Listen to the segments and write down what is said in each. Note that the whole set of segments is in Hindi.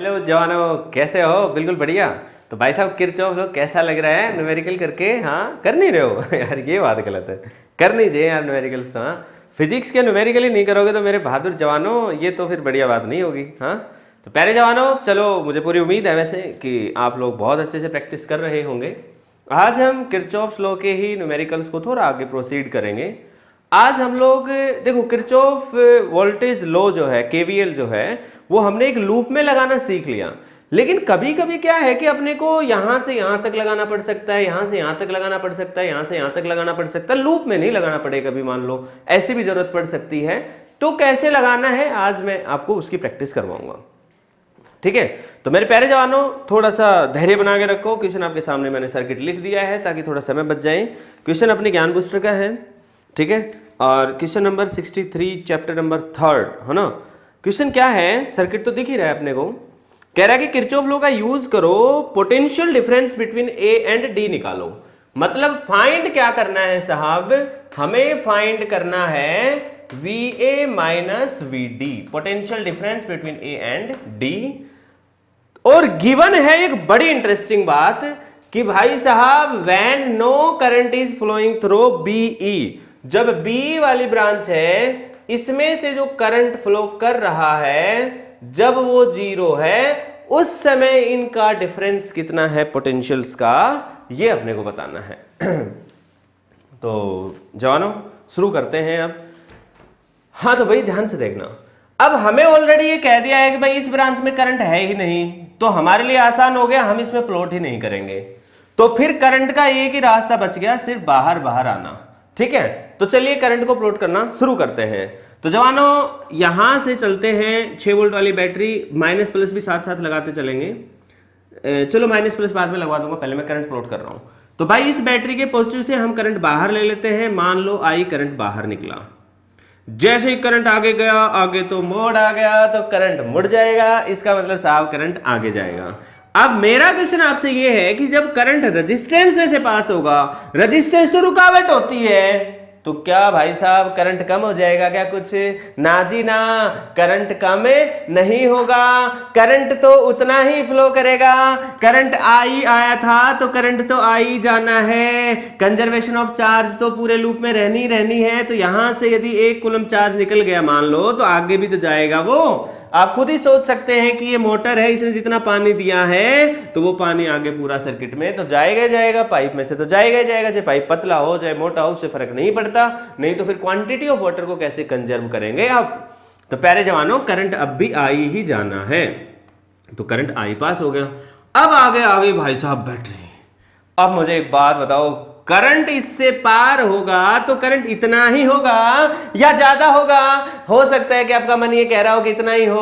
हेलो जवानों, कैसे हो? बिल्कुल बढ़िया। तो भाई साहब किरचॉफ लो कैसा लग रहा है न्यूमेरिकल करके? हाँ, कर नहीं रहे हो यार, ये बात गलत है। कर नहीं चाहिए यार न्यूमेरिकल्स तो। हाँ, फिजिक्स के न्यूमेरिकल ही नहीं करोगे तो मेरे बहादुर जवानों, ये तो फिर बढ़िया बात नहीं होगी। हाँ, तो प्यारे जवानों, चलो मुझे पूरी उम्मीद है वैसे कि आप लोग बहुत अच्छे से प्रैक्टिस कर रहे होंगे। आज हम किरचॉफ लॉ के ही न्यूमेरिकल्स को थोड़ा आगे प्रोसीड करेंगे। आज हम लोग देखो, किरचॉफ वोल्टेज लॉ जो है, केवीएल जो है, वो हमने एक लूप में लगाना सीख लिया। लेकिन कभी कभी क्या है कि अपने को यहां से यहां तक लगाना पड़ सकता है, यहां से यहां तक लगाना पड़ सकता है, यहां से यहां तक लगाना पड़ सकता है, लूप में नहीं लगाना पड़ेगा। कभी मान लो ऐसी भी जरूरत पड़ सकती है, तो कैसे लगाना है आज मैं आपको उसकी प्रैक्टिस करवाऊंगा। ठीक है, तो मेरे प्यारे जवानों, थोड़ा सा धैर्य बना के रखो। क्वेश्चन आपके सामने मैंने सर्किट लिख दिया है ताकि थोड़ा समय बच जाए। क्वेश्चन अपने ज्ञान बूस्टर का है, ठीक है, और क्वेश्चन नंबर 63 चैप्टर नंबर 3 है ना। क्वेश्चन क्या है, सर्किट तो दिख ही रहा है अपने को। कह रहा है कि किरचॉफ लॉ का यूज करो, potential difference between A and D निकालो। मतलब फाइंड क्या करना है साहब, हमें फाइंड करना है V A minus V D, potential difference between A and D. और गिवन है एक बड़ी इंटरेस्टिंग बात कि भाई साहब when no current is flowing through BE, जब बी वाली ब्रांच है इसमें से जो करंट फ्लो कर रहा है जब वो जीरो है, उस समय इनका डिफरेंस कितना है पोटेंशियल्स का, ये अपने को बताना है। तो जवानों शुरू करते हैं अब। हाँ, तो भाई ध्यान से देखना। अब हमें ऑलरेडी ये कह दिया है कि भाई इस ब्रांच में करंट है ही नहीं, तो हमारे लिए आसान हो गया, हम इसमें प्लॉट ही नहीं करेंगे। तो फिर करंट का एक ही रास्ता बच गया, सिर्फ बाहर बाहर आना। ठीक है, तो चलिए करंट को प्लॉट करना शुरू करते हैं। तो जवानों यहां से चलते हैं, 6 वोल्ट वाली बैटरी, माइनस प्लस भी साथ साथ लगाते चलेंगे। चलो माइनस प्लस बाद में लगवा दूंगा, पहले मैं करंट प्लॉट कर रहा हूं। तो भाई इस बैटरी के पॉजिटिव से हम करंट बाहर ले लेते हैं। मान लो आई करंट बाहर निकला, जैसे ही करंट आगे गया, आगे तो मोड़ आ गया तो करंट मुड़ जाएगा, इसका मतलब साहब करंट आगे जाएगा। अब मेरा क्वेश्चन आपसे ये है कि जब करंट रेजिस्टेंस में से पास होगा, रेजिस्टेंस तो रुकावट होती है, तो क्या भाई साहब करंट कम हो जाएगा क्या? कुछ ना जी ना, करंट कम नहीं होगा, करंट तो उतना ही फ्लो करेगा। करंट आई आया था तो करंट तो आई जाना है, कंजर्वेशन ऑफ चार्ज तो पूरे लूप में रहनी रहनी है। तो यहां से यदि 1 कूलम चार्ज निकल गया मान लो, तो आगे भी तो जाएगा वो। आप खुद ही सोच सकते हैं कि ये मोटर है, इसने जितना पानी दिया है तो वो पानी आगे पूरा सर्किट में तो जाएगा जाएगा, पाइप में से तो जाएगा जाएगा, चाहे पाइप पतला हो चाहे मोटा हो, उससे फर्क नहीं पड़ता। नहीं तो फिर क्वांटिटी ऑफ वाटर को कैसे कंजर्व करेंगे आप? तो प्यारे जवानों, करंट अब भी आई ही जाना है, तो करंट आई पास हो गया। अब आगे भाई साहब बैटरी। अब मुझे एक बात बताओ, करंट इससे पार होगा तो करंट इतना ही होगा या ज्यादा होगा? हो सकता है कि आपका मन ये कह रहा हो कि इतना ही हो,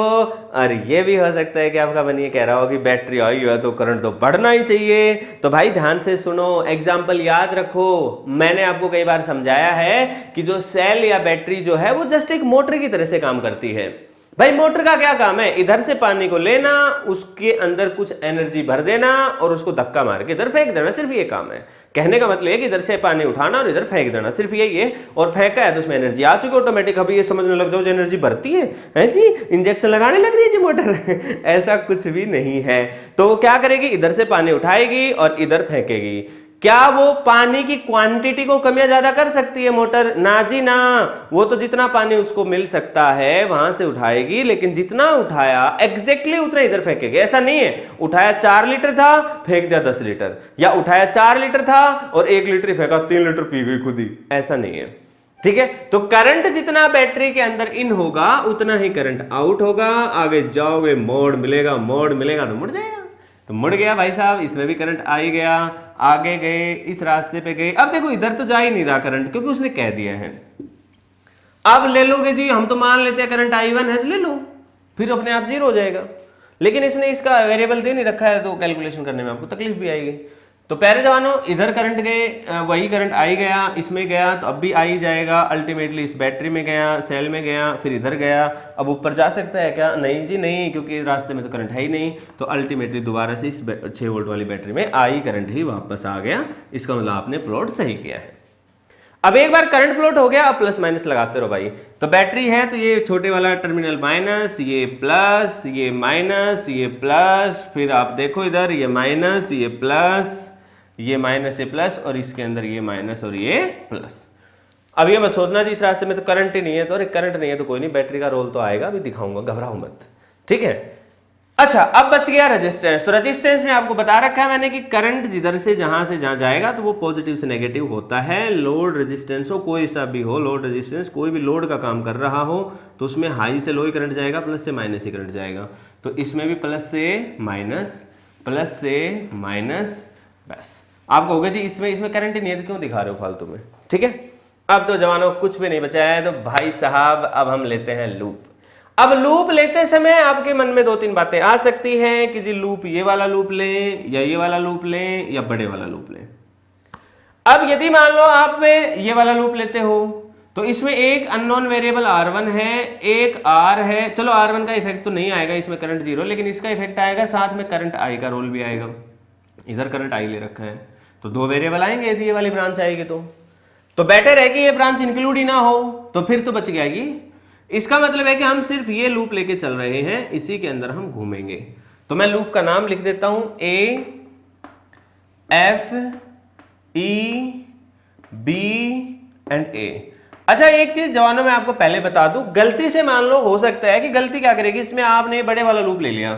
और ये भी हो सकता है कि आपका मन ये कह रहा हो कि बैटरी आई है तो करंट तो बढ़ना ही चाहिए। तो भाई ध्यान से सुनो, एग्जाम्पल याद रखो। मैंने आपको कई बार समझाया है कि जो सेल या बैटरी जो है वो जस्ट एक मोटर की तरह से काम करती है। भाई मोटर का क्या काम है? इधर से पानी को लेना, उसके अंदर कुछ एनर्जी भर देना और उसको धक्का मार के इधर फेंक देना, सिर्फ ये काम है। कहने का मतलब है कि इधर से पानी उठाना और इधर फेंक देना, सिर्फ यही है। और फेंका है तो उसमें एनर्जी आ चुकी ऑटोमेटिक। अभी ये समझने लग जाओ जो एनर्जी भरती है जी, इंजेक्शन लगाने लग रही है जी मोटर ऐसा कुछ भी नहीं है। तो वो क्या करेगी? इधर से पानी उठाएगी और इधर फेंकेगी। क्या वो पानी की क्वांटिटी को कम या ज्यादा कर सकती है मोटर? ना जी ना, वो तो जितना पानी उसको मिल सकता है वहां से उठाएगी, लेकिन जितना उठाया एग्जैक्टली उतना इधर फेंकेगी। ऐसा नहीं है उठाया 4 लीटर था फेंक दिया 10 लीटर, या उठाया 4 लीटर था और 1 लीटर फेंका 3 लीटर पी गई खुद ही, ऐसा नहीं है। ठीक है, तो करंट जितना बैटरी के अंदर इन होगा उतना ही करंट आउट होगा। आगे जाओगे मोड़ मिलेगा, मोड़ मिलेगा तो मुड़ जाएगा। तो मुड़ गया भाई साहब, इसमें भी करंट आ ही गया। आगे गए, इस रास्ते पे गए। अब देखो इधर तो जा ही नहीं रहा करंट, क्योंकि उसने कह दिया है। अब ले लोगे जी, हम तो मान लेते हैं करंट I1 है, ले लो, फिर अपने आप जीरो हो जाएगा। लेकिन इसने इसका वेरिएबल दे नहीं रखा है, तो कैलकुलेशन करने में आपको तकलीफ भी आएगी। तो प्यारे जवानों, इधर करंट गए, वही करंट आई गया, इसमें गया तो अब भी आई जाएगा। अल्टीमेटली इस बैटरी में गया, सेल में गया, फिर इधर गया। अब ऊपर जा सकता है क्या? नहीं जी नहीं, क्योंकि रास्ते में तो करंट है ही नहीं। तो अल्टीमेटली दोबारा से इस 6 वोल्ट वाली बैटरी में आई करंट ही वापस आ गया। इसका मतलब आपने प्लॉट सही किया है। अब एक बार करंट प्लॉट हो गया, अब प्लस माइनस लगाते रहो भाई। तो बैटरी है तो ये छोटे वाला टर्मिनल माइनस, ये प्लस, ये माइनस, ये प्लस, फिर आप देखो इधर ये माइनस, ये प्लस, ये माइनस, ये प्लस, और इसके अंदर ये माइनस और ये प्लस। अब ये मत सोचना जी इस रास्ते में तो करंट ही नहीं है, तो अरे करंट नहीं है तो कोई नहीं, बैटरी का रोल तो आएगा, अभी दिखाऊंगा, घबराओ मत, ठीक है। अच्छा, अब बच गया रेजिस्टेंस। तो रेजिस्टेंस में आपको बता रखा है मैंने कि करंट जिधर से जहां जाएगा तो वो पॉजिटिव से नेगेटिव होता है। लोड रेजिस्टेंस हो, कोई सा भी हो लोड रेजिस्टेंस, कोई भी लोड का काम कर रहा हो तो उसमें हाई से लो ही करंट जाएगा, प्लस से माइनस ही करंट जाएगा। तो इसमें भी प्लस से माइनस, प्लस से माइनस, बस। आप कहोगे जी इसमें करंट ही नहीं है तो क्यों दिखा रहे हो फालतू में, ठीक है। अब तो जवानों कुछ भी नहीं बचा है, तो भाई साहब अब हम लेते हैं लूप। अब लूप लेते समय आपके मन में दो तीन बातें आ सकती हैं कि जी लूप ये वाला लूप लें या ये वाला लूप लें या बड़े वाला लूप लें। अब यदि मान लो आप में ये वाला लूप लेते हो तो इसमें एक अननोन वेरिएबल R1 है, एक R है। चलो R1 का इफेक्ट तो नहीं आएगा, इसमें करंट जीरो, लेकिन इसका इफेक्ट आएगा, साथ में करंट I का रोल भी आएगा। इधर करंट I ले रखा है तो दो वेरिएबल आएंगे यदि ये वाली ब्रांच आएगी तो बेटर है कि ये ब्रांच इंक्लूड ही ना हो, तो फिर तो बच गया ये। इसका मतलब है कि हम सिर्फ ये लूप लेके चल रहे हैं, इसी के अंदर हम घूमेंगे। तो मैं लूप का नाम लिख देता हूं A F E B and A। अच्छा, एक चीज जवानों में आपको पहले बता दूं, गलती से मान लो हो सकता है कि गलती क्या करेगी, इसमें आपने बड़े वाला लूप ले लिया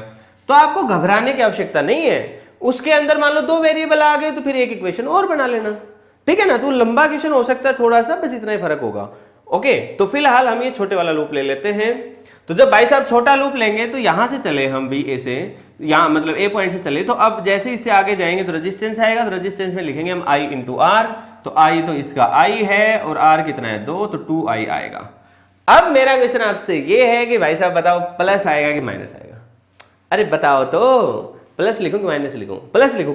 तो आपको घबराने की आवश्यकता नहीं है। उसके अंदर मान लो दो वेरिएबल आ गए तो फिर एक इक्वेशन और बना लेना, ठीक है ना। तो लंबा क्वेश्चन हो सकता है थोड़ा सा, बस इतना ही फर्क होगा। ओके, तो फिलहाल हम ये छोटे वाला लूप ले लेते हैं। तो जब भाई साहब छोटा लूप लेंगे तो यहां से चले हम भी ए से, यहां मतलब ए पॉइंट से चले, तो अब जैसे इससे आगे जाएंगे तो रेजिस्टेंस आएगा, तो रेजिस्टेंस में लिखेंगे हम I इंटू आर। तो I तो इसका I है और R कितना है 2, तो 2I आएगा। अब मेरा क्वेश्चन आपसे ये है कि भाई साहब बताओ प्लस आएगा कि माइनस आएगा। अरे बताओ तो, प्लस लिखूं कि माइनस लिखूं? प्लस लिखूं,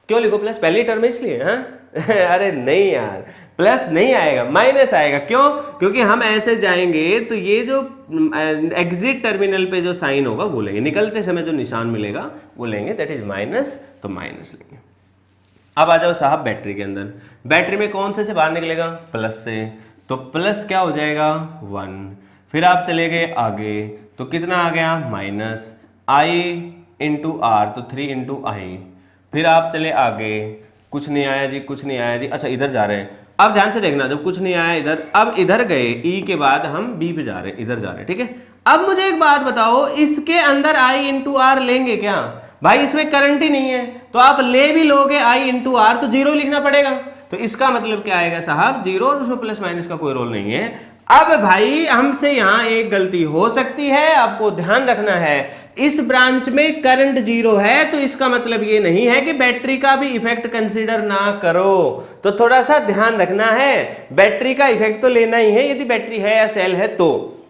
क्यों लिखो प्लस? पहली टर्म इसलिए, हाँ अरे नहीं यार, प्लस नहीं आएगा, माइनस आएगा। क्यों? क्योंकि हम ऐसे जाएंगे तो ये जो एग्जिट टर्मिनल पे जो साइन होगा वो लेंगे, निकलते समय जो निशान मिलेगा वो लेंगे, दैट इज माइनस, तो माइनस लेंगे। अब आ जाओ साहब बैटरी के अंदर। बैटरी में कौन से बाहर निकलेगा? प्लस से, तो प्लस क्या हो जाएगा 1। फिर आप चले गए आगे तो कितना आ गया माइनस I इंटू आर, तो 3 इंटू आई। फिर आप चले आगे, कुछ नहीं आया जी, कुछ नहीं आया जी। अच्छा इधर जा रहे हैं, अब ध्यान से देखना, जब कुछ नहीं आया इधर, अब इधर गए ई के बाद हम बी पे जा रहे हैं, इधर जा रहे हैं, ठीक है। अब मुझे एक बात बताओ, इसके अंदर I इंटू आर लेंगे क्या? भाई इसमें करंट ही नहीं है, तो आप ले भी लोगे I इंटू आर तो जीरो लिखना पड़ेगा। तो इसका मतलब क्या आएगा साहब, जीरो, और उसमें प्लस माइनस का कोई रोल नहीं है। अब भाई हमसे यहां एक गलती हो सकती है, आपको ध्यान रखना है, इस ब्रांच में करंट जीरो है तो इसका मतलब ये नहीं है कि बैटरी का भी इफेक्ट कंसीडर ना करो। तो थोड़ा सा ध्यान रखना है, बैटरी का इफेक्ट तो लेना ही है यदि बैटरी है या सेल है तो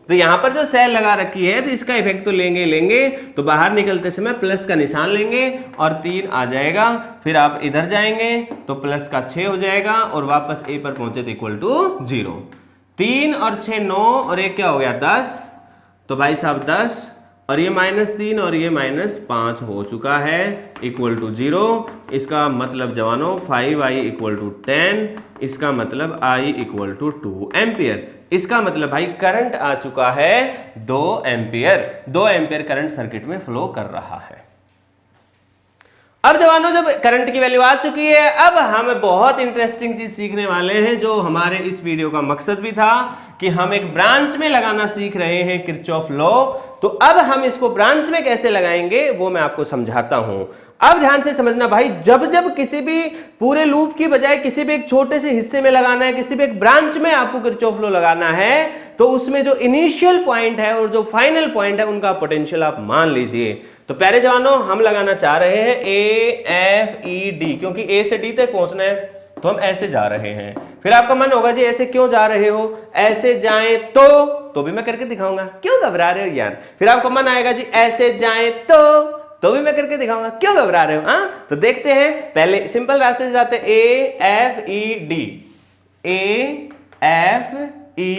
यहां पर जो सेल लगा रखी है तो इसका इफेक्ट तो लेंगे। तो बाहर निकलते समय प्लस का निशान लेंगे और 3 आ जाएगा। फिर आप इधर जाएंगे तो प्लस का 6 हो जाएगा और वापस ए पर पहुंचे तो इक्वल टू 0। 3 और 6 9 और एक क्या हो गया 10, तो भाई साहब 10, और ये -3 और ये -5 हो चुका है, इक्वल टू 0। इसका मतलब जवानों 5I इक्वल टू 10, इसका मतलब I इक्वल टू 2 एम्पियर। इसका मतलब भाई करंट आ चुका है 2 एम्पियर। 2 एम्पियर करंट सर्किट में फ्लो कर रहा है। अब जवानों जब करंट की वैल्यू आ चुकी है, अब हम बहुत इंटरेस्टिंग चीज सीखने वाले हैं, जो हमारे इस वीडियो का मकसद भी था कि हम एक ब्रांच में लगाना सीख रहे हैं किरचॉफ लॉ। तो अब हम इसको ब्रांच में कैसे लगाएंगे वो मैं आपको समझाता हूं। अब ध्यान से समझना भाई, जब जब किसी भी पूरे लूप की बजाय किसी भी एक छोटे से हिस्से में लगाना है, किसी भी एक ब्रांच में आपको किरचॉफ लॉ लगाना है, तो उसमें जो इनिशियल पॉइंट है और जो फाइनल पॉइंट है उनका पोटेंशियल आप मान लीजिए। तो प्यारे जवानों हम लगाना चाह रहे हैं A F E D, क्योंकि A से D तक पहुंचना है तो हम ऐसे जा रहे हैं। फिर आपका मन होगा जी ऐसे क्यों जा रहे हो, ऐसे जाएं तो भी मैं करके दिखाऊंगा, क्यों घबरा रहे हो यार। फिर आपका मन आएगा जी ऐसे जाएं तो भी मैं करके दिखाऊंगा, क्यों घबरा रहे हो। हाँ तो देखते हैं, पहले सिंपल रास्ते से जाते हैं, A F E D, A F E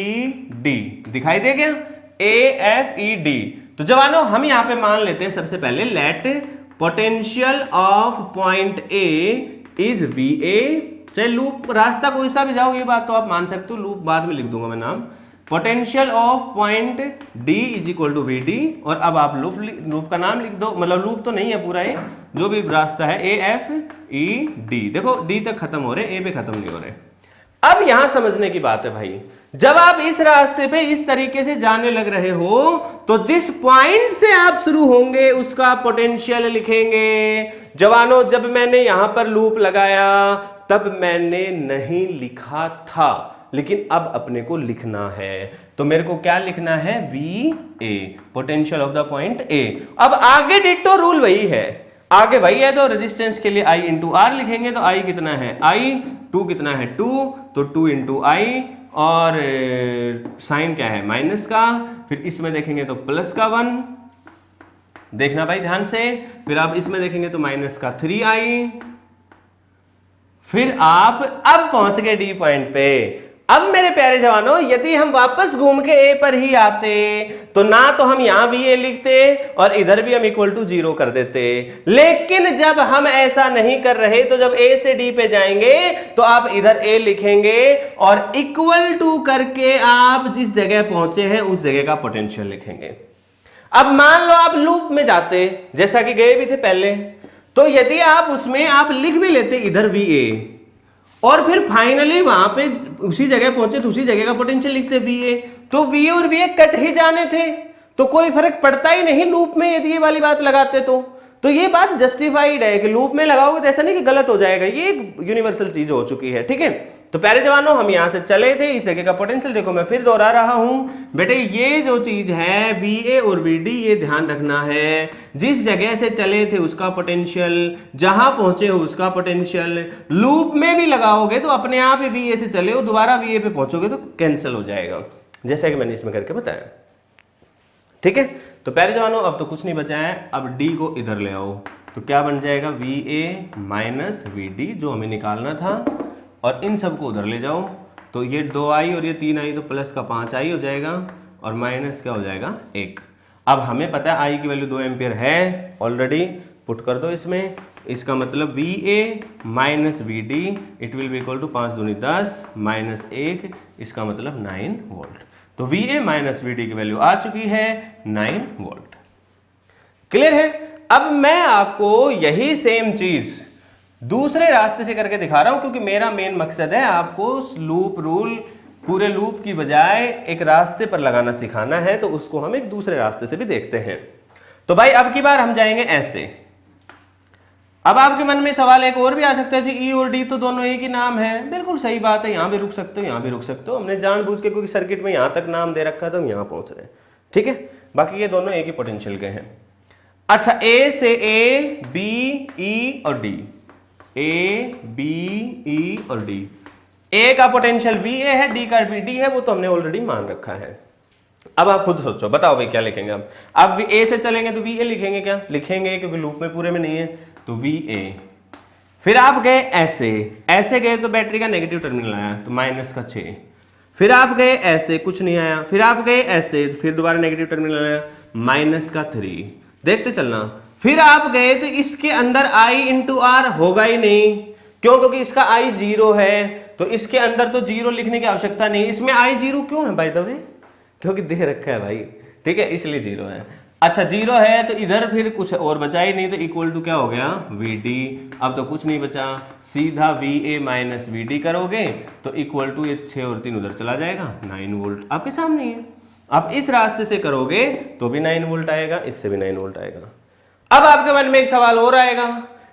D दिखाई दे गया, A F E D। तो जवानों हम यहां पे मान लेते हैं सबसे पहले, let potential of point A is VA चाहे लूप रास्ता कोई सा भी जाओ, ये बात तो आप मान सकते हो, लूप बाद में लिख दूंगा मैं नाम। Potential of point D is equal to V D, और अब आप लूप का नाम लिख दो, मतलब लूप तो नहीं है पूरा ये, जो भी रास्ता है ए एफ ई डी, देखो डी तक खत्म हो रहे, ए पे खत्म नहीं हो रहे। अब यहां समझने की बात है भाई, जब आप इस रास्ते पे इस तरीके से जाने लग रहे हो तो जिस पॉइंट से आप शुरू होंगे उसका पोटेंशियल लिखेंगे। जवानों, जब मैंने यहां पर लूप लगाया तब मैंने नहीं लिखा था, लेकिन अब अपने को लिखना है, तो मेरे को क्या लिखना है, V A, potential of the point ए। अब आगे डिट्टो रूल वही है, आगे वही है, तो रेजिस्टेंस के लिए आई इंटू आर लिखेंगे, तो आई कितना है, आई, टू कितना है, टू, तो टू इंटू आई, और साइन क्या है, माइनस का, फिर इसमें देखेंगे तो प्लस का 1, देखना भाई ध्यान से, फिर आप इसमें देखेंगे तो माइनस का 3i, फिर आप अब पहुंच गए डी पॉइंट पे। अब मेरे प्यारे जवानों, यदि हम वापस घूम के ए पर ही आते तो ना तो हम यहां भी ए लिखते और इधर भी हम इक्वल टू 0 कर देते, लेकिन जब हम ऐसा नहीं कर रहे तो जब ए से डी पे जाएंगे तो आप इधर ए लिखेंगे और इक्वल टू करके आप जिस जगह पहुंचे हैं उस जगह का पोटेंशियल लिखेंगे। अब मान लो आप लूप में जाते, जैसा कि गए भी थे पहले, तो यदि आप उसमें आप लिख भी लेते इधर वी ए, और फिर फाइनली वहां पे उसी जगह पहुंचे तो उसी जगह का पोटेंशियल लिखते वी ए, तो वी ए और वी ए कट ही जाने थे, तो कोई फर्क पड़ता ही नहीं लूप में यदि ये वाली बात लगाते तो ये बात जस्टिफाइड है कि लूप में लगाओगे तो ऐसा नहीं कि गलत हो जाएगा, ये एक यूनिवर्सल चीज हो चुकी है। ठीक है, तो प्यारे जवानों, हम यहां से चले थे, इस जगह का पोटेंशियल देखो, मैं फिर दोहरा रहा हूं बेटे, ये जो चीज है वी ए और वी डी, ये ध्यान रखना है, जिस जगह से चले थे उसका पोटेंशियल, जहां पहुंचे हो उसका पोटेंशियल। लूप में भी लगाओगे तो अपने आप ही वी ए से चले हो, दोबारा वी ए पे पहुंचोगे तो कैंसिल हो जाएगा, जैसा कि मैंने इसमें करके बताया। ठीक है, तो प्यारे जवानों, अब तो कुछ नहीं बचा है, अब डी को इधर ले आओ, तो क्या बन जाएगा, V A minus V D, जो हमें निकालना था, और इन सबको उधर ले जाओ, तो ये 2i और ये 3i, तो प्लस का 5i हो जाएगा, और माइनस क्या हो जाएगा, 1। अब हमें पता है आई की वैल्यू 2 एम्पियर है ऑलरेडी, पुट कर दो इसमें, इसका मतलब V A minus V D it will be equal to 5 दूनी 10 माइनस 1, इसका मतलब 9 वोल्ट। तो V A minus V D की वैल्यू आ चुकी है 9 वोल्ट। क्लियर है? अब मैं आपको यही सेम चीज दूसरे रास्ते से करके दिखा रहा हूं, क्योंकि मेरा मेन मकसद है आपको लूप रूल पूरे लूप की बजाय एक रास्ते पर लगाना सिखाना है, तो उसको हम एक दूसरे रास्ते से भी देखते हैं। तो भाई अब की बार हम जाएंगे ऐसे। अब आपके मन में सवाल एक और भी आ सकता है जी, ई और डी तो दोनों एक ही नाम है। बिल्कुल सही बात है, यहां भी रुक सकते हो, यहां भी रुक सकते हो, हमने जानबूझ के क्योंकि सर्किट में यहां तक नाम दे रखा है तो हम यहां पहुंच रहे हैं। ठीक है, बाकी ये दोनों एक ही पोटेंशियल के हैं। अच्छा, ए से ए, बी, ई और डी, ए बी ई और डी, ए का पोटेंशियल वी ए है, डी का वी डी है, वो तो हमने ऑलरेडी मान रखा है। अब आप खुद सोचो, बताओ भाई क्या लिखेंगे। अब ए से चलेंगे तो वी ए लिखेंगे, क्या लिखेंगे, क्योंकि लूप में पूरे में नहीं है, तो वी ए। फिर आप गए ऐसे, ऐसे गए तो बैटरी का नेगेटिव टर्मिनल आया तो माइनस का 6। फिर आप गए ऐसे, कुछ नहीं आया। फिर आप गए ऐसे, फिर दोबारा नेगेटिव टर्मिनल आया माइनस का 3। देखते चलना। फिर आप गए तो इसके अंदर आई इंटू आर होगा ही नहीं, क्यों, क्योंकि इसका आई 0 है, तो इसके अंदर तो 0 लिखने की आवश्यकता नहीं। इसमें आई 0 क्यों है बाय द वे, क्योंकि दे रखा है भाई, ठीक है, इसलिए 0 है। अच्छा 0 है तो इधर फिर कुछ और बचा ही नहीं, तो इक्वल टू क्या हो गया, वी डी। अब तो कुछ नहीं बचा, सीधा V A minus V D करोगे तो इक्वल टू ये 6 और 3 उधर चला जाएगा, 9 वोल्ट आपके सामने है। अब इस रास्ते से करोगे तो भी 9 वोल्ट आएगा, इससे भी 9 वोल्ट आएगा। अब आपके मन में एक सवाल और आएगा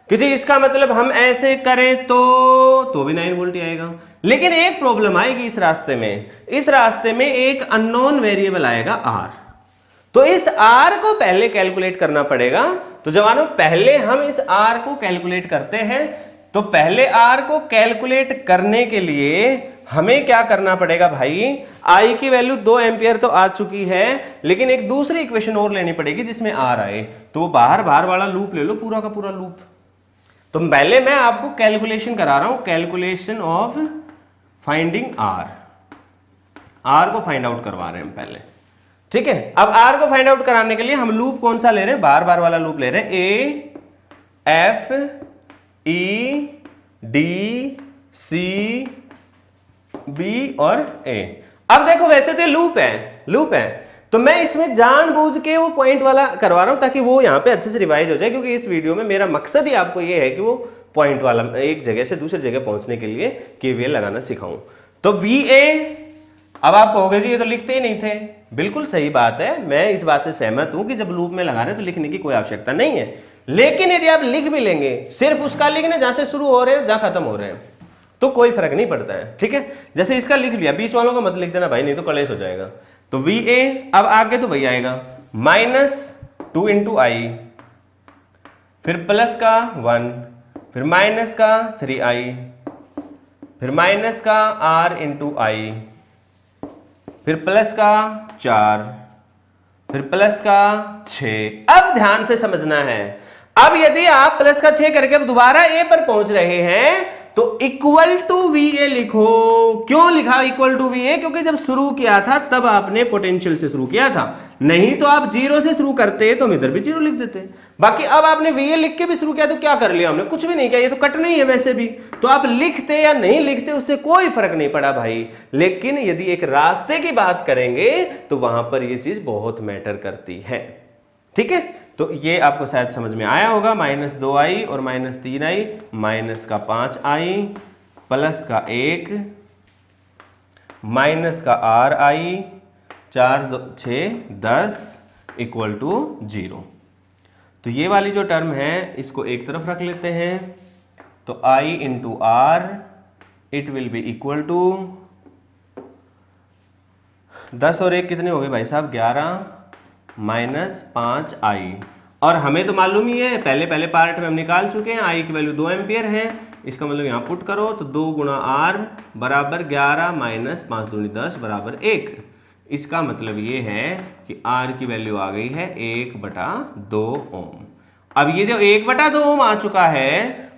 कि जी इसका मतलब हम ऐसे करें तो भी 9 वोल्ट ही आएगा। लेकिन एक प्रॉब्लम आएगी इस रास्ते में, इस रास्ते में एक अननोन वेरिएबल आएगा आर, तो इस आर को पहले कैलकुलेट करना पड़ेगा। तो जवानों पहले हम इस आर को कैलकुलेट करते हैं। तो पहले आर को कैलकुलेट करने के लिए हमें क्या करना पड़ेगा भाई, आई की वैल्यू 2 एम्पियर तो आ चुकी है, लेकिन एक दूसरी इक्वेशन और लेनी पड़ेगी जिसमें आर आए। तो बाहर बाहर वाला लूप ले लो, पूरा का पूरा लूप। तो पहले मैं आपको कैलकुलेशन करा रहा हूं, calculation of finding R, R को फाइंड आउट करवा रहे हैं हम पहले। ठीक है, अब आर को फाइंड आउट कराने के लिए हम लूप कौन सा ले रहे हैं, बार बार वाला लूप ले रहे हैं, A F E D C, B और ए। अब देखो वैसे तो लूप है, तो मैं इसमें जानबूझ के वो पॉइंट वाला करवा रहा हूं ताकि वो यहां पे अच्छे से रिवाइज हो जाए, क्योंकि इस वीडियो में मेरा मकसद ही आपको ये है कि वो पॉइंट वाला एक जगह से दूसरी जगह पहुंचने के लिए केवीएल लगाना सिखाऊं। तो VA, अब आप कहोगे जी ये तो लिखते ही नहीं थे। बिल्कुल सही बात है, मैं इस बात से सहमत हूं कि जब लूप में लगा रहे हैं तो लिखने की कोई आवश्यकता नहीं है। लेकिन यदि आप लिख भी लेंगे, सिर्फ उसका लिखना जहां से शुरू हो रहे हैं जहां खत्म हो रहे हैं, तो कोई फर्क नहीं पड़ता है। ठीक है, जैसे इसका लिख लिया, बीच वालों का मत लिख देना भाई, नहीं तो कलेश हो जाएगा। तो VA, अब आगे तो वही आएगा -2 × I, फिर प्लस का 1, फिर माइनस का 3I, फिर माइनस का R × I, फिर प्लस का 4, फिर प्लस का 6। अब ध्यान से समझना है, अब यदि आप प्लस का 6 करके अब दोबारा A पर पहुंच रहे हैं तो इक्वल टू VA लिखो। क्यों लिखा इक्वल टू VA? क्योंकि जब शुरू किया था तब आपने पोटेंशियल से शुरू किया था, नहीं तो आप 0 से शुरू करते तो हम इधर भी 0 लिख देते। बाकी अब आपने VA लिख के भी शुरू किया तो क्या कर लिया हमने? कुछ भी नहीं किया, ये तो कटना ही है वैसे भी। तो आप लिखते या नहीं लिखते उससे कोई फर्क नहीं पड़ा भाई। लेकिन यदि एक रास्ते की बात करेंगे तो वहां पर यह चीज बहुत मैटर करती है। ठीक है, तो ये आपको शायद समझ में आया होगा। -2I और -3I, माइनस का 5I, प्लस का 1, माइनस का RI, 4 2 6 10 इक्वल टू 0। तो ये वाली जो टर्म है इसको एक तरफ रख लेते हैं, तो I × R it will be equal to 10 और 1 कितने हो गए भाई साहब? 11 -5I। और हमें तो मालूम ही है, पहले पार्ट में हम निकाल चुके हैं, I की वैल्यू 2 एम्पियर है। इसका मतलब यहाँ पुट करो तो 2 × R बराबर 11 - 5 दूनी 10 बराबर 1। इसका मतलब ये है कि R की वैल्यू आ गई है 1/2 ओम। अब ये जो 1/2 ओम आ चुका है,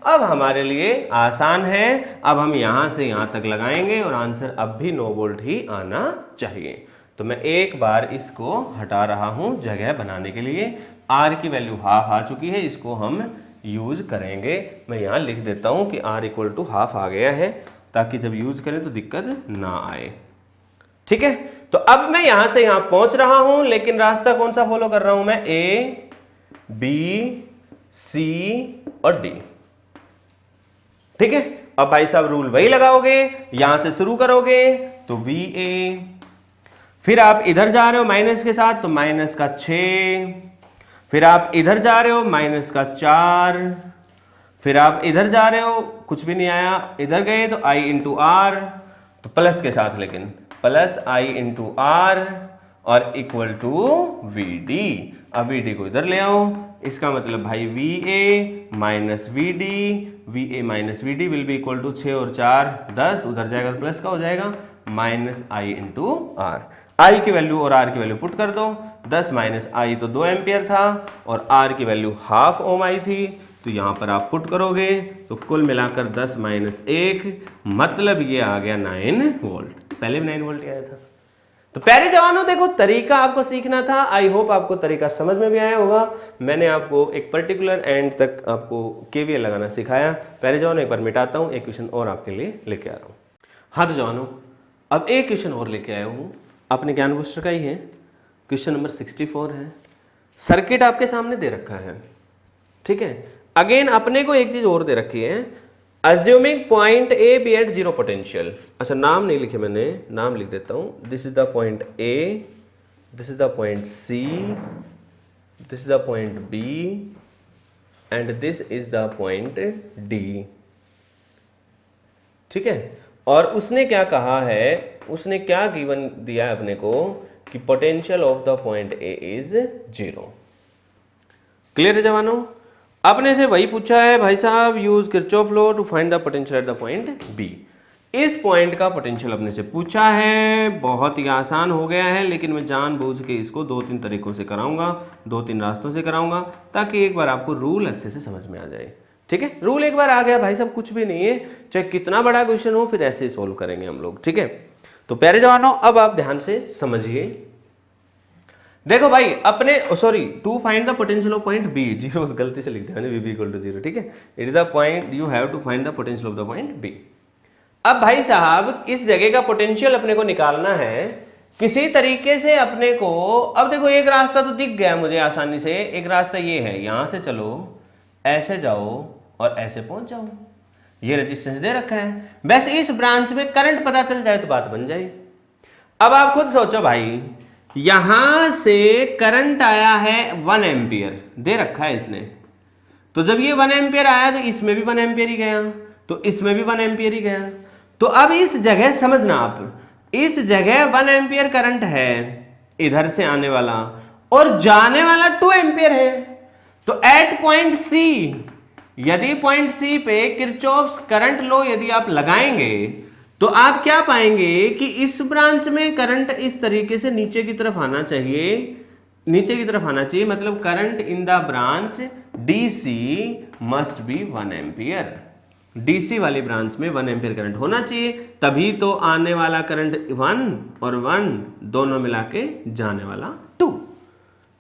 अब हमारे लिए आसान है। अब हम यहाँ से यहाँ तक लगाएंगे और आंसर अब भी 9 वोल्ट ही आना चाहिए। तो मैं एक बार इसको हटा रहा हूं जगह बनाने के लिए। R की वैल्यू हाफ आ चुकी है, इसको हम यूज करेंगे। मैं यहाँ लिख देता हूं कि R = हाफ आ गया है, ताकि जब यूज करें तो दिक्कत ना आए। ठीक है, तो अब मैं यहां से यहां पहुंच रहा हूं, लेकिन रास्ता कौन सा फॉलो कर रहा हूं मैं? A, B, C और D। ठीक है, अब भाई साहब रूल वही लगाओगे, यहां से शुरू करोगे तो VA, फिर आप इधर जा रहे हो माइनस के साथ तो माइनस का 6, फिर आप इधर जा रहे हो माइनस का 4, फिर आप इधर जा रहे हो, कुछ भी नहीं आया, इधर गए तो I × R, तो प्लस के साथ, लेकिन प्लस I × R और इक्वल टू VD। अब VD को इधर ले आओ, इसका मतलब भाई VA minus VD, VA minus VD will be equal to 6 और 4 10, उधर जाएगा तो प्लस का हो जाएगा -I × R। I की वैल्यू और R की वैल्यू पुट कर दो, 10 - I तो 2 एम्पियर था और R की वैल्यू ½ ओम आई थी, तो यहाँ पर आप पुट करोगे तो कुल मिलाकर 10 - 1 मतलब ये आ गया 9 वोल्ट। पहले भी 9 वोल्ट आया था। तो प्यारे जवानों देखो, तरीका आपको सीखना था। आई होप आपको तरीका समझ में भी आया होगा। मैंने आपको एक पर्टिकुलर एंड तक आपको केवीएल लगाना सिखाया। प्यारे जवानों एक बार मिटाता हूँ, एक क्वेश्चन और आपके लिए लेके आ रहा हूँ। हाँ तो जवानों, अब एक क्वेश्चन और लेके आया हूँ, अपने ज्ञान बूस्टर का ही है, क्वेश्चन नंबर 64 है। सर्किट आपके सामने दे रखा है, ठीक है। अगेन अपने को एक चीज और दे रखी है, assuming point A B at 0 potential. अच्छा नाम नहीं लिखे मैंने, नाम लिख देता हूं। This is the point A, this is the point C, this is the point B and this is the point D. ठीक है, और उसने क्या कहा है, उसने क्या गिवन दिया है अपने को कि potential of the point A is 0। Clear है जवानों? आपने से वही पूछा है भाई साहब, use Kirchhoff law to find the potential at the point B. इस पॉइंट का पोटेंशियल अपने से पूछा है, बहुत ही आसान हो गया है, लेकिन मैं जानबूझ के इसको 2-3 तरीकों से कराऊंगा, 2-3 रास्तों से कराऊंगा, ताकि एक बार आपको रूल अच्छे से समझ में आ जाए। ठीक है, रूल एक बार आ गया भाई साहब, कुछ भी नहीं है, चाहे कितना बड़ा क्वेश्चन हो, फिर ऐसे ही सोल्व करेंगे हम लोग। ठीक है, तो प्यारे जवानों अब आप ध्यान से समझिए। देखो भाई अपने to find the potential of point B, 0 गलती से लिख दिया मैंने, बी इक्वल टू 0। ठीक है, it is the point you have to find the potential of the point B. अब भाई साहब इस जगह का पोटेंशियल अपने को निकालना है किसी तरीके से अपने को। अब देखो एक रास्ता तो दिख गया मुझे आसानी से, एक रास्ता ये है, यहां से चलो, ऐसे जाओ और ऐसे पहुंच जाओ, ये रेजिस्टेंस दे रखा है, बस इस ब्रांच में करंट पता चल जाए तो बात बन जाए। अब आप खुद सोचो भाई, यहां से करंट आया है 1 एम्पियर दे रखा है इसने, तो जब ये 1 एम्पियर आया तो इसमें भी 1 एम्पियर ही गया, तो इसमें भी 1 एम्पियर ही गया। तो अब इस जगह समझना आप, इस जगह 1 एम्पियर करंट है इधर से आने वाला, और जाने वाला 2 एम्पियर है। तो एट पॉइंट सी, यदि पॉइंट सी पे किरचॉफ्स करंट लॉ यदि आप लगाएंगे तो आप क्या पाएंगे कि इस ब्रांच में करंट इस तरीके से नीचे की तरफ आना चाहिए, नीचे की तरफ आना चाहिए, मतलब current in the branch DC must be 1 ampere. DC वाली ब्रांच में 1 एम्पियर करंट होना चाहिए, तभी तो आने वाला करंट 1 और 1 दोनों मिला के जाने वाला 2।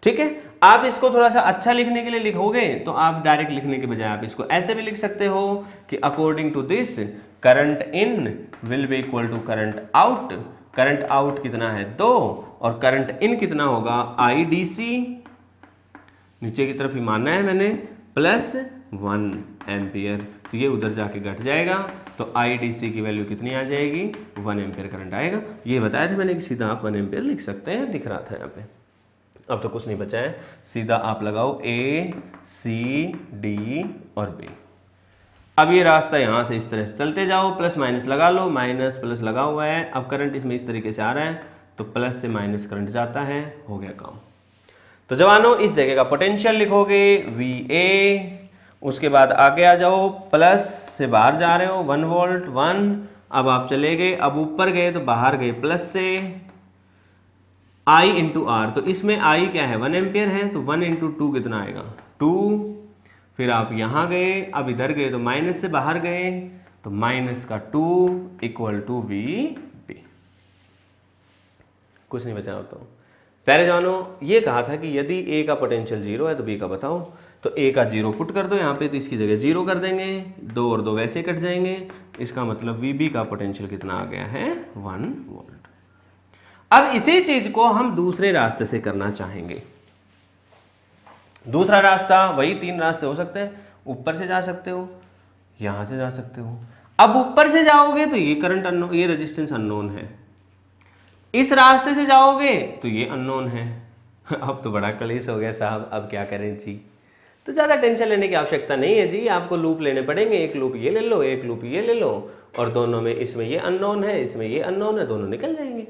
ठीक है, आप इसको थोड़ा सा अच्छा लिखने के लिए लिखोगे तो आप डायरेक्ट लिखने के बजाय आप इसको ऐसे भी लिख सकते हो कि according to this current in will be equal to current out. Current out कितना है 2 और करंट इन कितना होगा आई डी सी, नीचे की तरफ ही मानना है मैंने, प्लस 1 एम्पियर, तो ये उधर जाके घट जाएगा, तो आई डी सी की वैल्यू कितनी आ जाएगी 1 एम्पियर करंट आएगा। ये बताया था मैंने कि सीधा आप 1 एम्पियर लिख सकते हैं, दिख रहा था यहाँ पे। अब तो कुछ नहीं बचा है, सीधा आप लगाओ ए सी डी और बी। अब ये रास्ता यहाँ से इस तरह से चलते जाओ, प्लस माइनस लगा लो, माइनस प्लस लगा हुआ है, अब करंट इसमें इस तरीके से आ रहा है तो प्लस से माइनस करंट जाता है, हो गया काम। तो जवानों इस जगह का पोटेंशियल लिखोगे VA, उसके बाद आगे आ जाओ, प्लस से बाहर जा रहे हो 1 वोल्ट 1, अब आप चले गए, अब ऊपर गए तो बाहर गए प्लस से I इंटू आर, तो इसमें I क्या है 1 एम्पियर है, तो 1 इंटू 2 कितना आएगा 2, फिर आप यहाँ गए, अब इधर गए तो माइनस से बाहर गए, तो माइनस का 2 इक्वल टू VB। कुछ नहीं बचा तो पहले जानो ये कहा था कि यदि A का पोटेंशियल 0 है तो B का बताओ, तो A का 0 पुट कर दो यहाँ पे, तो इसकी जगह 0 कर देंगे, 2 और 2 वैसे कट जाएंगे, इसका मतलब VB का पोटेंशियल कितना आ गया है 1 वोल्ट। अब इसी चीज को हम दूसरे रास्ते से करना चाहेंगे। दूसरा रास्ता वही 3 रास्ते हो सकते हैं, ऊपर से जा सकते हो, यहां से जा सकते हो। अब ऊपर से जाओगे तो ये करंट अननोन, ये रेजिस्टेंस अननोन है, इस रास्ते से जाओगे तो ये अननोन है। अब तो बड़ा कलेश हो गया साहब, अब क्या करें जी। तो ज़्यादा टेंशन लेने की आवश्यकता नहीं है जी, आपको लूप लेने पड़ेंगे, एक लूप ये ले लो, एक लूप ये ले लो, और दोनों में इसमें ये अननोन है, इसमें ये अननोन है, दोनों निकल जाएंगे।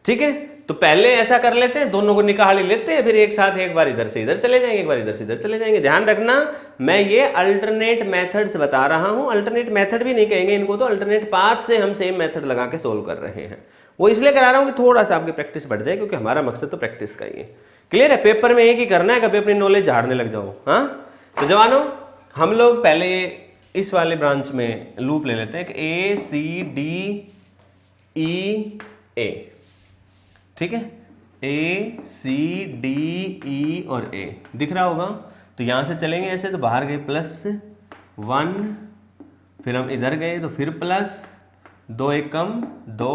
ठीक है, तो पहले ऐसा कर लेते हैं, दोनों को निकाल लेते हैं, फिर एक साथ एक बार इधर से इधर चले जाएंगे, एक बार इधर से इधर चले जाएंगे। ध्यान रखना मैं ये अल्टरनेट मेथड्स बता रहा हूं, अल्टरनेट मेथड भी नहीं कहेंगे इनको, तो अल्टरनेट पाथ से हम सेम मेथड लगा के सोल्व कर रहे हैं। वो इसलिए करा रहा हूं कि थोड़ा सा आपकी प्रैक्टिस बढ़ जाए, क्योंकि हमारा मकसद तो प्रैक्टिस का ही है। क्लियर है, पेपर में एक ही करना है, कभी अपनी नॉलेज झाड़ने लग जाओ। हाँ, तो जवानों हम लोग पहले इस वाले ब्रांच में लूप ले लेते हैं, A C D E A। ठीक है, A C D E और A दिख रहा होगा, तो यहां से चलेंगे ऐसे, तो बाहर गए प्लस 1, फिर हम इधर गए तो फिर प्लस 2 एक कम 2,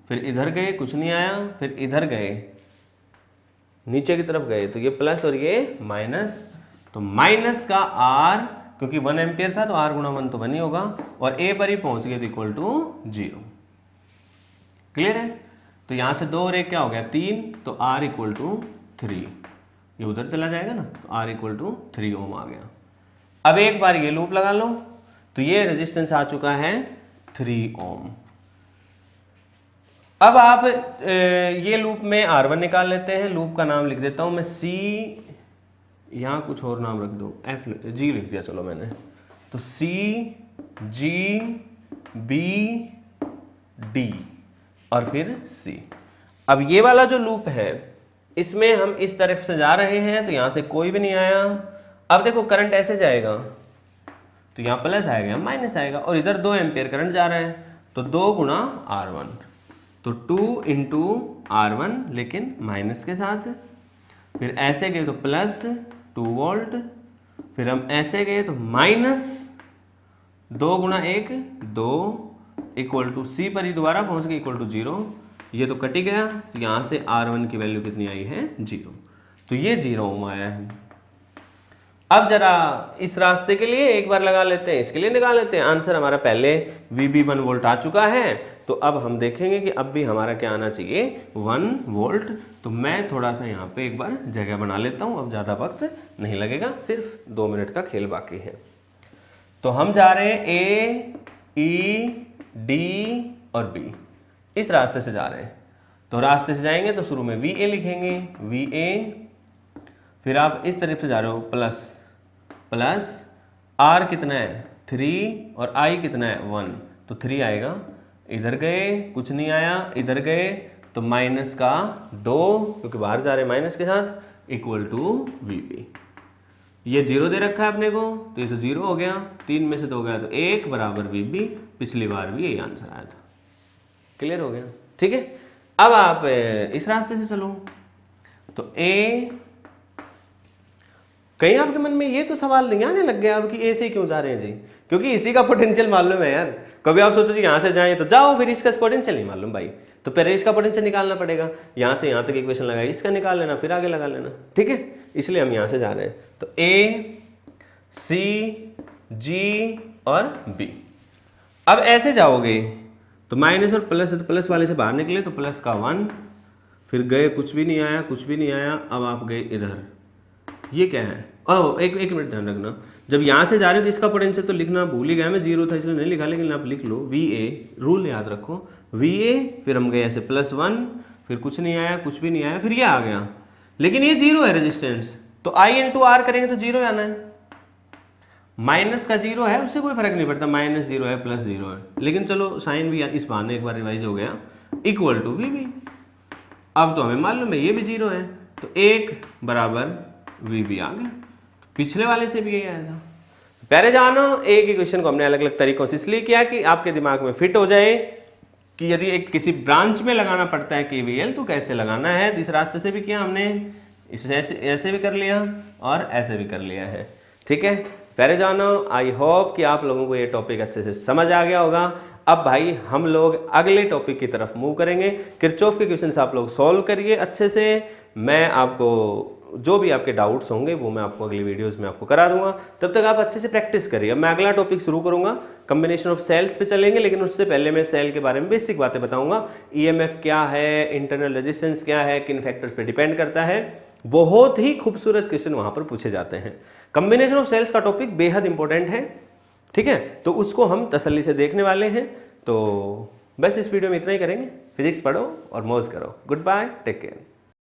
फिर इधर गए कुछ नहीं आया, फिर इधर गए नीचे की तरफ गए तो ये प्लस और ये माइनस, तो माइनस का R, क्योंकि 1 एम्पियर था तो R गुणा 1 तो 1 ही होगा, और A पर ही पहुंच गए तो इक्वल टू 0। क्लियर है, तो यहां से 2 और 1 क्या हो गया 3, तो R इक्वल टू 3, ये उधर चला जाएगा ना, तो R इक्वल टू 3 ओम आ गया। अब एक बार ये लूप लगा लो, तो ये रेजिस्टेंस आ चुका है 3 ओम। अब आप ये लूप में R1 निकाल लेते हैं, लूप का नाम लिख देता हूं मैं C, यहां कुछ और नाम रख दो, G लिख दिया चलो मैंने, तो C G B D और फिर C। अब ये वाला जो लूप है इसमें हम इस तरफ से जा रहे हैं, तो यहां से कोई भी नहीं आया। अब देखो करंट ऐसे जाएगा तो यहाँ प्लस आएगा, यहाँ माइनस आएगा, और इधर 2 एम्पियर करंट जा रहा है, तो 2 गुणा R1, तो 2 इंटू R1 लेकिन माइनस के साथ, फिर ऐसे गए तो प्लस 2 वोल्ट, फिर हम ऐसे गए तो माइनस 2 गुणा 1 2, इक्वल टू सी पर ही दोबारा पहुंच गए इक्वल टू 0, ये तो कट ही गया, तो यहाँ से R1 की वैल्यू कितनी आई है 0, तो ये 0 ओम आया है। अब जरा इस रास्ते के लिए एक बार लगा लेते हैं, इसके लिए निकाल लेते हैं। आंसर हमारा पहले VB 1 वोल्ट आ चुका है, तो अब हम देखेंगे कि अब भी हमारा क्या आना चाहिए 1 वोल्ट। तो मैं थोड़ा सा यहाँ पे एक बार जगह बना लेता हूँ, अब ज़्यादा वक्त नहीं लगेगा, सिर्फ 2 मिनट का खेल बाकी है। तो हम जा रहे हैं A, E, D और B, इस रास्ते से जा रहे हैं। तो रास्ते से जाएंगे तो शुरू में VA लिखेंगे, VA, फिर आप इस तरफ से जा रहे हो प्लस प्लस, R कितना है 3 और I कितना है 1, तो 3 आएगा। इधर गए कुछ नहीं आया, इधर गए तो माइनस का 2, क्योंकि बाहर जा रहे हैं माइनस के साथ, इक्वल टू VB। ये 0 दे रखा है अपने को, तो ये तो 0 हो गया, 3 में से 2 गया तो 1 बराबर VB। पिछली बार भी यही आंसर आया था। क्लियर हो गया? ठीक है। अब आप इस रास्ते से चलो, तो A, कहीं आपके मन में ये तो सवाल नहीं आने लग गया अब कि ए से क्यों जा रहे हैं जी, क्योंकि इसी का पोटेंशियल मालूम है यार। कभी आप सोचो जी यहाँ से जाएं तो जाओ, फिर इसका पोटेंशियल नहीं मालूम भाई, तो पहले इसका पोटेंशियल निकालना पड़ेगा। यहाँ से यहाँ तक इक्वेशन लगाई, इसका निकाल लेना, फिर आगे लगा लेना। ठीक है, इसलिए हम यहाँ से जा रहे हैं। तो A, C, G और B। अब ऐसे जाओगे तो माइनस और प्लस, तो प्लस वाले से बाहर निकले तो प्लस का 1, फिर गए कुछ भी नहीं आया, कुछ भी नहीं आया। अब आप गए इधर, ये क्या है? ओह एक मिनट ध्यान रखना, जब यहाँ से जा रहे हो तो इसका पोटेंशियल तो लिखना भूल ही गया मैं, 0 था इसलिए नहीं लिखा, लेकिन आप लिख लो VA, रूल याद रखो VA, फिर हम गए ऐसे +1, फिर कुछ नहीं आया, कुछ भी नहीं आया, फिर ये आ गया, लेकिन ये 0 है रेजिस्टेंस, तो I × R करेंगे तो 0 आना है। माइनस का 0 है, उससे कोई फर्क नहीं पड़ता, -0 है +0 है, लेकिन चलो साइन भी इस बहाने एक बार रिवाइज हो गया, इक्वल टू VB। अब तो हमें मालूम है ये भी 0 है, तो 1 बराबर VB आ गया। पिछले वाले से भी यही आया था। प्यारे जानो, एक ही क्वेश्चन को हमने अलग अलग तरीकों से इसलिए किया कि आपके दिमाग में फिट हो जाए कि यदि एक किसी ब्रांच में लगाना पड़ता है KVL तो कैसे लगाना है। इस रास्ते से भी किया हमने, इसे ऐसे भी कर लिया और ऐसे भी कर लिया है। ठीक है प्यारे जानो, आई होप कि आप लोगों को ये टॉपिक अच्छे से समझ आ गया होगा। अब भाई हम लोग अगले टॉपिक की तरफ मूव करेंगे। किरचॉफ के क्वेश्चंस आप लोग सॉल्व करिए अच्छे से। मैं आपको जो भी आपके डाउट्स होंगे वो मैं आपको अगली वीडियोस में आपको करा दूंगा, तब तक आप अच्छे से प्रैक्टिस करिए। अब मैं अगला टॉपिक शुरू करूंगा, कॉम्बिनेशन ऑफ सेल्स पे चलेंगे, लेकिन उससे पहले मैं सेल के बारे में बेसिक बातें बताऊंगा। EMF क्या है, इंटरनल रेजिस्टेंस क्या है, किन फैक्टर्स पे डिपेंड करता है। बहुत ही खूबसूरत क्वेश्चन वहां पर पूछे जाते हैं। कॉम्बिनेशन ऑफ सेल्स का टॉपिक बेहद इंपॉर्टेंट है, ठीक है, तो उसको हम तसल्ली से देखने वाले हैं। तो बस इस वीडियो में इतना ही करेंगे। फिजिक्स पढ़ो और मौज करो। Good bye, take care.